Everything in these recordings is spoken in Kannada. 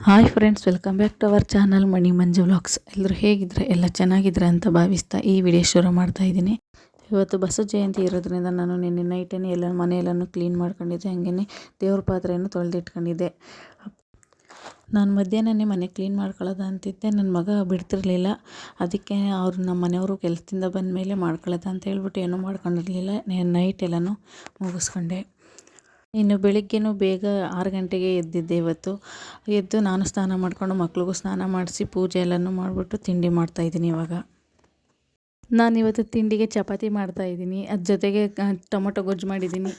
Hi friends, welcome back to our channel Mani Manju vlogs. ಎಲ್ಲರೂ ಹೇಗಿದ್ರೆ ಎಲ್ಲ ಚೆನ್ನಾಗಿದ್ರೆ ಅಂತ ಭಾವಿಸ್ತಾ ಈ ವಿಡಿಯೋ ಶುರು ಮಾಡ್ತಾ ಇದ್ದೀನಿ. ಇವತ್ತು ಬಸವ ಜಯಂತಿ ಇರೋದ್ರಿಂದ ನಾನು ನಿನ್ನೆ ನೈಟೇ ಎಲ್ಲ ಮನೆಯೆಲ್ಲನೂ ಕ್ಲೀನ್ ಮಾಡ್ಕೊಂಡಿದ್ದೆ. ಹಾಗೆಯೇ ದೇವ್ರ ಪಾತ್ರೆಯನ್ನು ತೊಳೆದಿಟ್ಕೊಂಡಿದ್ದೆ. ನಾನು ಮಧ್ಯಾಹ್ನನೇ ಮನೆ ಕ್ಲೀನ್ ಮಾಡ್ಕೊಳ್ಳೋದು ಅಂತಿದ್ದೆ. ನನ್ನ ಮಗ ಬಿಡ್ತಿರ್ಲಿಲ್ಲ. ಅದಕ್ಕೆ ನಮ್ಮ ಮನೆಯವರು ಕೆಲಸದಿಂದ ಬಂದ ಮೇಲೆ ಮಾಡ್ಕೊಳ್ಳೋದು ಅಂತ ಹೇಳ್ಬಿಟ್ಟು ಏನೂ ಮಾಡ್ಕೊಂಡಿರಲಿಲ್ಲ. ನೈಟ್ ಎಲ್ಲನೂ ಮುಗಿಸ್ಕೊಂಡೆ. ಇನ್ನು ಬೆಳಿಗ್ಗೆನೂ ಬೇಗ 6 ಗಂಟೆಗೆ ಎದ್ದಿದ್ದೆ ಇವತ್ತು. ಎದ್ದು ನಾನು ಸ್ನಾನ ಮಾಡಿಕೊಂಡು ಮಕ್ಳಿಗೂ ಸ್ನಾನ ಮಾಡಿಸಿ ಪೂಜೆ ಎಲ್ಲನೂ ಮಾಡಿಬಿಟ್ಟು ತಿಂಡಿ ಮಾಡ್ತಾಯಿದ್ದೀನಿ. ಇವಾಗ ನಾನಿವತ್ತು ತಿಂಡಿಗೆ ಚಪಾತಿ ಮಾಡ್ತಾಯಿದ್ದೀನಿ. ಅದ್ರ ಜೊತೆಗೆ ಟೊಮೊಟೊ ಗೊಜ್ಜು ಮಾಡಿದ್ದೀನಿ.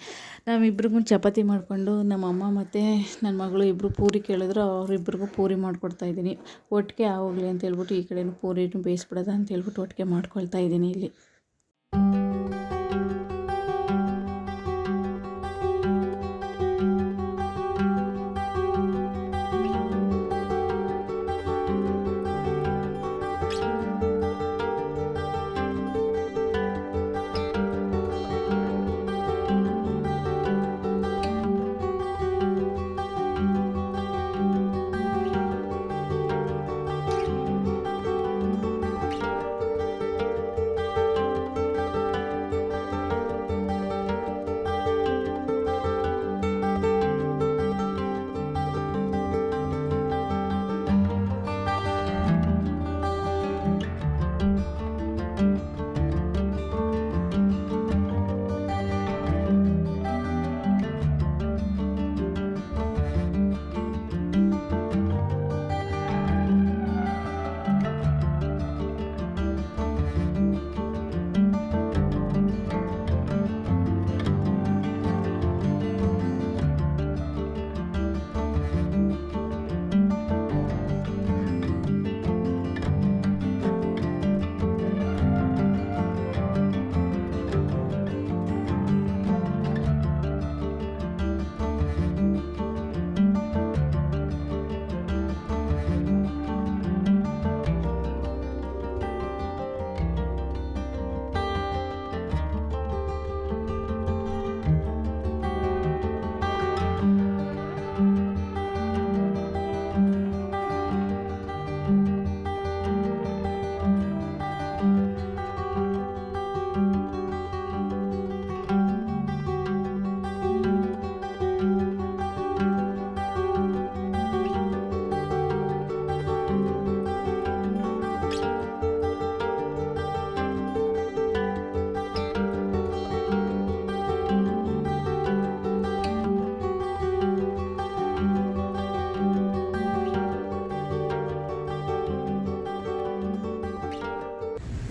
ನಮ್ಮಿಬ್ರಿಗೂ ಚಪಾತಿ ಮಾಡಿಕೊಂಡು ನಮ್ಮಮ್ಮ ಮತ್ತು ನನ್ನ ಮಗಳು ಇಬ್ಬರು ಪೂರಿ ಕೇಳಿದ್ರು. ಅವರಿಬ್ರಿಗೂ ಪೂರಿ ಮಾಡಿಕೊಡ್ತಾಯಿದ್ದೀನಿ. ಒಟ್ಟಿಗೆ ಆಗೋಗ್ಲಿ ಅಂತ ಹೇಳ್ಬಿಟ್ಟು ಈ ಕಡೆನೂ ಪೂರಿನೂ ಬೇಯಿಸ್ಬಿಡೋದ ಅಂತ ಹೇಳ್ಬಿಟ್ಟು ಒಟ್ಟಿಗೆ ಮಾಡ್ಕೊಳ್ತಾ ಇದ್ದೀನಿ ಇಲ್ಲಿ.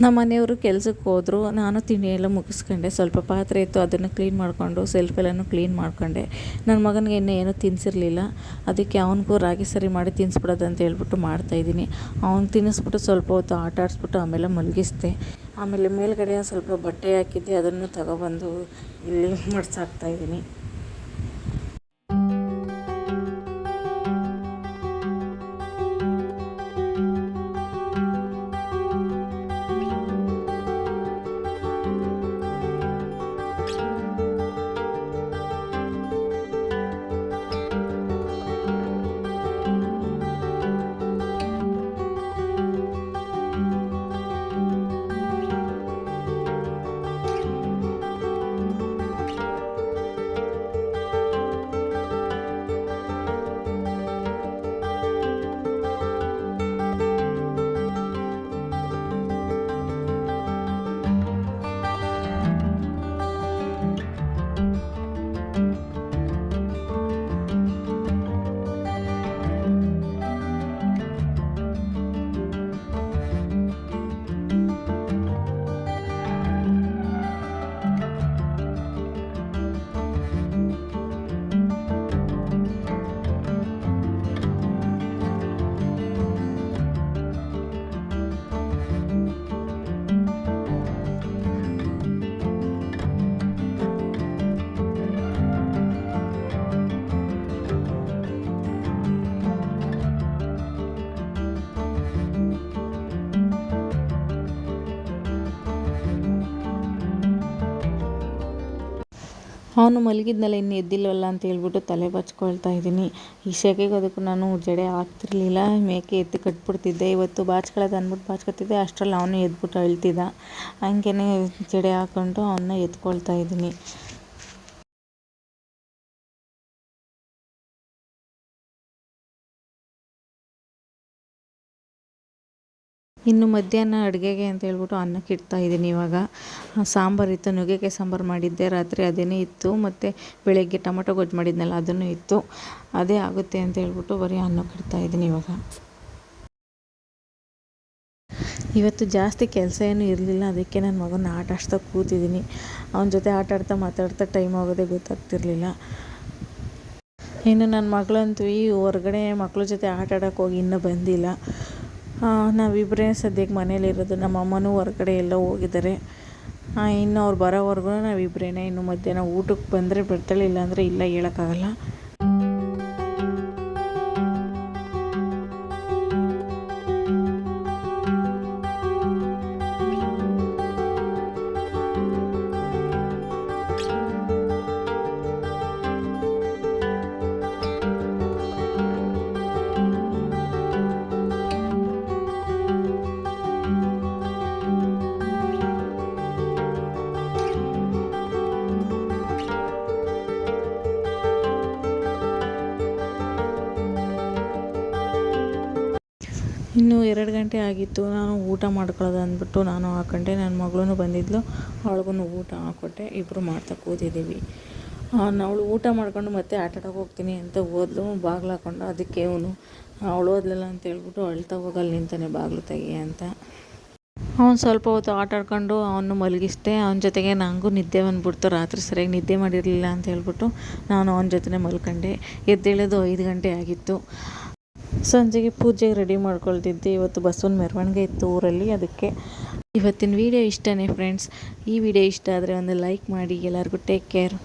ನಮ್ಮ ಮನೆಯವರು ಕೆಲಸಕ್ಕೆ ಹೋದರು. ನಾನು ತಿಂಡಿ ಎಲ್ಲ ಮುಗಿಸ್ಕೊಂಡೆ. ಸ್ವಲ್ಪ ಪಾತ್ರೆ ಇತ್ತು, ಅದನ್ನು ಕ್ಲೀನ್ ಮಾಡಿಕೊಂಡು ಸೆಲ್ಫೆಲ್ಲನೂ ಕ್ಲೀನ್ ಮಾಡ್ಕೊಂಡೆ. ನನ್ನ ಮಗನಿಗೆ ಇನ್ನೂ ಏನೂ ತಿನ್ನಿಸಿರಲಿಲ್ಲ. ಅದಕ್ಕೆ ಅವನಿಗೂ ರಾಗಿ ಸರಿ ಮಾಡಿ ತಿನ್ನಿಸ್ಬಿಡೋದು ಅಂತ ಹೇಳ್ಬಿಟ್ಟು ಮಾಡ್ತಾಯಿದ್ದೀನಿ. ಅವ್ನು ತಿನ್ನಿಸ್ಬಿಟ್ಟು ಸ್ವಲ್ಪ ಹೊತ್ತು ಆಟ ಆಡಿಸ್ಬಿಟ್ಟು ಆಮೇಲೆ ಮಲಗಿಸ್ದೆ. ಆಮೇಲೆ ಮೇಲ್ಗಡೆ ಸ್ವಲ್ಪ ಬಟ್ಟೆ ಹಾಕಿದ್ದೆ, ಅದನ್ನು ತಗೊಬಂದು ಇಲ್ಲಿ ಮಡ್ಸಾಕ್ತಾಯಿದ್ದೀನಿ. ಅವನು ಮಲಗಿದ್ನಲ್ಲ ಇನ್ನು ಎದ್ದಿಲ್ವಲ್ಲ ಅಂತ ಹೇಳ್ಬಿಟ್ಟು ತಲೆ ಬಚ್ಕೊಳ್ತಾ ಇದ್ದೀನಿ. ಈ ಸೆಕೆಗೆ ಅದಕ್ಕೂ ನಾನು ಜಡೆ ಹಾಕ್ತಿರ್ಲಿಲ್ಲ, ಮೇಕೆ ಎತ್ತಿ ಕಟ್ಬಿಡ್ತಿದ್ದೆ. ಇವತ್ತು ಬಾಚ್ಕೊಳ್ಳೋದು ಅಂದ್ಬಿಟ್ಟು ಬಾಚ್ಕೊತಿದ್ದೆ, ಅಷ್ಟರಲ್ಲಿ ಅವನು ಎದ್ಬಿಟ್ಟು ಅಳ್ತಿದ್ದ. ಹಂಗೇ ಜಡೆ ಹಾಕ್ಕೊಂಡು ಅವನ್ನ ಎತ್ಕೊಳ್ತಾ ಇದ್ದೀನಿ. ಇನ್ನು ಮಧ್ಯಾಹ್ನ ಅಡುಗೆಗೆ ಅಂತ ಹೇಳ್ಬಿಟ್ಟು ಅನ್ನಕ್ಕೆ ಇಡ್ತಾಯಿದ್ದೀನಿ. ಇವಾಗ ಸಾಂಬಾರು ಇತ್ತು, ನುಗ್ಗೆಕಾಯಿ ಸಾಂಬಾರು ಮಾಡಿದ್ದೆ ರಾತ್ರಿ, ಅದೇನೇ ಇತ್ತು. ಮತ್ತು ಬೆಳಗ್ಗೆ ಟೊಮಟೊ ಗೊಜ್ಜು ಮಾಡಿದ್ನಲ್ಲ ಅದನ್ನು ಇತ್ತು. ಅದೇ ಆಗುತ್ತೆ ಅಂತ ಹೇಳ್ಬಿಟ್ಟು ಬರೀ ಅನ್ನಕ್ಕೆ ಇಡ್ತಾಯಿದ್ದೀನಿ ಇವಾಗ. ಇವತ್ತು ಜಾಸ್ತಿ ಕೆಲಸ ಏನೂ ಇರಲಿಲ್ಲ, ಅದಕ್ಕೆ ನನ್ನ ಮಗನ ಆಟ ಆಡಿಸ್ತಾ ಕೂತಿದ್ದೀನಿ. ಅವನ ಜೊತೆ ಆಟ ಆಡ್ತಾ ಮಾತಾಡ್ತಾ ಟೈಮ್ ಆಗೋದೇ ಗೊತ್ತಾಗ್ತಿರ್ಲಿಲ್ಲ. ಇನ್ನು ನನ್ನ ಮಗಳಂತೂ ಈ ಹೊರಗಡೆ ಮಕ್ಳ ಜೊತೆ ಆಟ ಆಡೋಕ್ಕೆ ಹೋಗಿ ಇನ್ನೂ ಬಂದಿಲ್ಲ. ನಾವಿಬ್ಬರೇ ಸದ್ಯಕ್ಕೆ ಮನೇಲಿರೋದು. ನಮ್ಮ ಅಮ್ಮನೂ ಹೊರಗಡೆ ಎಲ್ಲ ಹೋಗಿದ್ದಾರೆ. ಇನ್ನು ಅವ್ರು ಬರೋವರೆಗೂ ನಾವಿಬ್ಬರೇ. ಇನ್ನು ಮಧ್ಯಾಹ್ನ ಊಟಕ್ಕೆ ಬಂದರೆ ಬರ್ತಾಳೆ, ಇಲ್ಲಾಂದರೆ ಇಲ್ಲ, ಹೇಳೋಕ್ಕಾಗಲ್ಲ. ಇನ್ನು 2 ಗಂಟೆ ಆಗಿತ್ತು. ನಾನು ಊಟ ಮಾಡ್ಕೊಳ್ಳೋದು ಅಂದ್ಬಿಟ್ಟು ನಾನು ಹಾಕೊಂಡೆ. ನನ್ನ ಮಗಳೂ ಬಂದಿದ್ಲು, ಅವಳಿಗೂ ಊಟ ಹಾಕ್ಕೊಟ್ಟೆ. ಇಬ್ಬರು ಮಾಡ್ತಾ ಕೂತಿದ್ದೀವಿ. ಅವಳು ಊಟ ಮಾಡ್ಕೊಂಡು ಮತ್ತೆ ಆಟ ಆಡೋಕೆ ಹೋಗ್ತೀನಿ ಅಂತ ಹೋದ್ಲು, ಬಾಗಿಲು ಹಾಕ್ಕೊಂಡು. ಅದಕ್ಕೆ ಅವಳು ಓದ್ಲಿಲ್ಲ ಅಂತ ಹೇಳ್ಬಿಟ್ಟು ಅಳ್ತಾ ಹೋಗಲ್ಲಿ ನಿಂತಾನೆ ಬಾಗಿಲು ತೆಗಿ ಅಂತ. ಅವ್ನು ಸ್ವಲ್ಪ ಹೊತ್ತು ಆಟ ಆಡ್ಕೊಂಡು ಅವನು ಮಲಗಿಸ್ದೆ. ಅವನ ಜೊತೆಗೆ ನನಗೂ ನಿದ್ದೆ ಬಂದ್ಬಿಡ್ತು. ರಾತ್ರಿ ಸರಿಯಾಗಿ ನಿದ್ದೆ ಮಾಡಿರಲಿಲ್ಲ ಅಂತ ಹೇಳ್ಬಿಟ್ಟು ನಾನು ಅವನ ಜೊತೆ ಮಲ್ಕೊಂಡೆ. ಎದ್ದೇಳೋದು 5 ಗಂಟೆ ಆಗಿತ್ತು. ಸಂಜೆಗೆ ಪೂಜೆಗೆ ರೆಡಿ ಮಾಡ್ಕೊಳ್ತಿದ್ದೆ. ಇವತ್ತು ಬಸವನ ಮೆರವಣಿಗೆ ಇತ್ತು ಊರಲ್ಲಿ, ಅದಕ್ಕೆ. ಇವತ್ತಿನ ವಿಡಿಯೋ ಇಷ್ಟನೇ ಫ್ರೆಂಡ್ಸ್. ಈ ವಿಡಿಯೋ ಇಷ್ಟ ಆದರೆ ಒಂದು ಲೈಕ್ ಮಾಡಿ. ಎಲ್ಲರಿಗೂ ಟೇಕ್ ಕೇರ್.